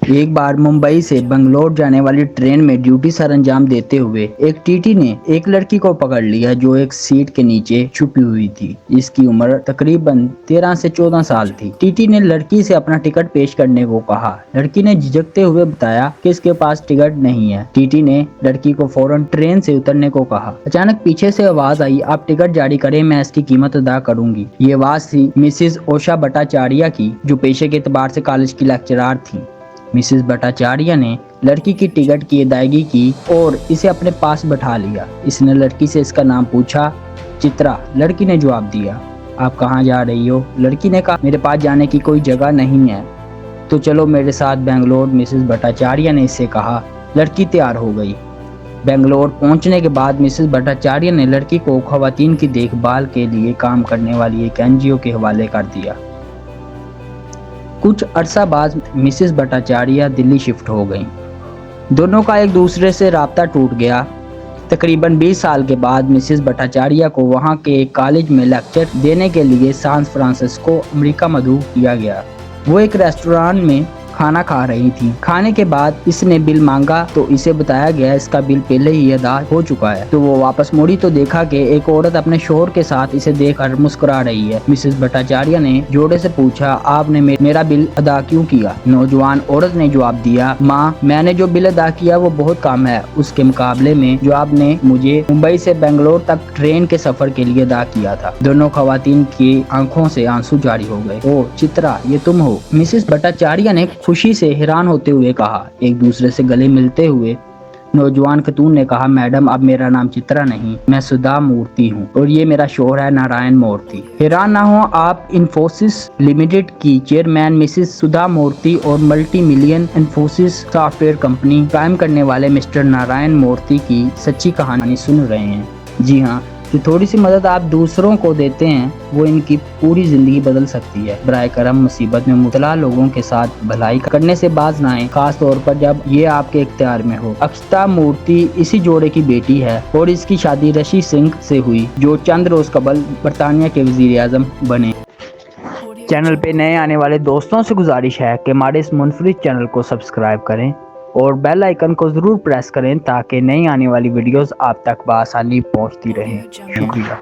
एक बार मुंबई से बंगलोर जाने वाली ट्रेन में ड्यूटी सरंजाम देते हुए एक टीटी ने एक लड़की को पकड़ लिया जो एक सीट के नीचे छुपी हुई थी। इसकी उम्र तकरीबन 13 से 14 साल थी। टीटी ने लड़की से अपना टिकट पेश करने को कहा। लड़की ने झिझकते हुए बताया कि इसके पास टिकट नहीं है। टीटी ने लड़की को फौरन ट्रेन से उतरने को कहा। अचानक पीछे से आवाज आई, आप टिकट जारी करें, मैं इसकी कीमत अदा करूंगी। ये आवाज थी मिसिज ओशा भट्टाचार्य की, जो पेशे के एतबार से कॉलेज की लेक्चरार थी। मिसेस भट्टाचार्य ने लड़की की टिकट की अदायगी की और इसे अपने पास बैठा लिया। इसने लड़की से इसका नाम पूछा। चित्रा, लड़की ने जवाब दिया। आप कहाँ जा रही हो? लड़की ने कहा, मेरे पास जाने की कोई जगह नहीं है, तो चलो मेरे साथ बेंगलोर। मिसेस भट्टाचार्य ने इससे कहा। लड़की तैयार हो गई। बेंगलोर पहुंचने के बाद मिसेस भट्टाचार्य ने लड़की को खवातीन की देखभाल के लिए काम करने वाली एक एनजीओ के हवाले कर दिया। कुछ अरसा बाद मिसेस भट्टाचार्य दिल्ली शिफ्ट हो गईं। दोनों का एक दूसरे से राब्ता टूट गया। तकरीबन 20 साल के बाद मिसेस भट्टाचार्य को वहां के एक कॉलेज में लेक्चर देने के लिए सैन फ्रांसिस्को, अमेरिका मदऊ किया गया। वो एक रेस्टोरेंट में खाना खा रही थी। खाने के बाद इसने बिल मांगा तो इसे बताया गया इसका बिल पहले ही अदा हो चुका है। तो वो वापस मुड़ी तो देखा कि एक औरत अपने शोहर के साथ इसे देखकर मुस्कुरा रही है। मिसेस भट्टाचार्य ने जोड़े से पूछा, आपने मेरा बिल अदा क्यों किया? नौजवान औरत ने जवाब दिया, माँ, मैंने जो बिल अदा किया वो बहुत कम है उसके मुकाबले में जो आपने मुझे मुंबई से बेंगलोर तक ट्रेन के सफर के लिए अदा किया था। दोनों खवातीन की आंखों से आंसू जारी हो गए। ओ चित्रा, ये तुम हो? मिसेस भट्टाचार्य ने खुशी से हैरान होते हुए कहा। एक दूसरे से गले मिलते हुए नौजवान खतून ने कहा, मैडम, अब मेरा नाम चित्रा नहीं, मैं सुधा मूर्ति हूँ और ये मेरा शोहर है नारायण मूर्ति। हैरान ना हो, आप इन्फोसिस लिमिटेड की चेयरमैन मिसेस सुधा मूर्ति और multi million Infosys software company कायम करने वाले मिस्टर नारायण मूर्ति की सच्ची कहानी सुन रहे हैं। जी हाँ, जो थोड़ी सी मदद आप दूसरों को देते हैं वो इनकी पूरी जिंदगी बदल सकती है। बराए करम मुसीबत में मुबतला लोगों के साथ भलाई करने से बाज ना आए, खास तौर पर जब ये आपके इख्तियार में हो। अक्षता मूर्ति इसी जोड़े की बेटी है और इसकी शादी ऋषि सिंह से हुई, जो चंद रोज कबल बरतानिया के वजीर आजम बने। चैनल पे नए आने वाले दोस्तों से गुजारिश है कि हमारे इस मुनफरिद चैनल को सब्सक्राइब करें और बेल आइकन को जरूर प्रेस करें ताकि नई आने वाली वीडियोस आप तक बआसानी पहुंचती रहें। शुक्रिया।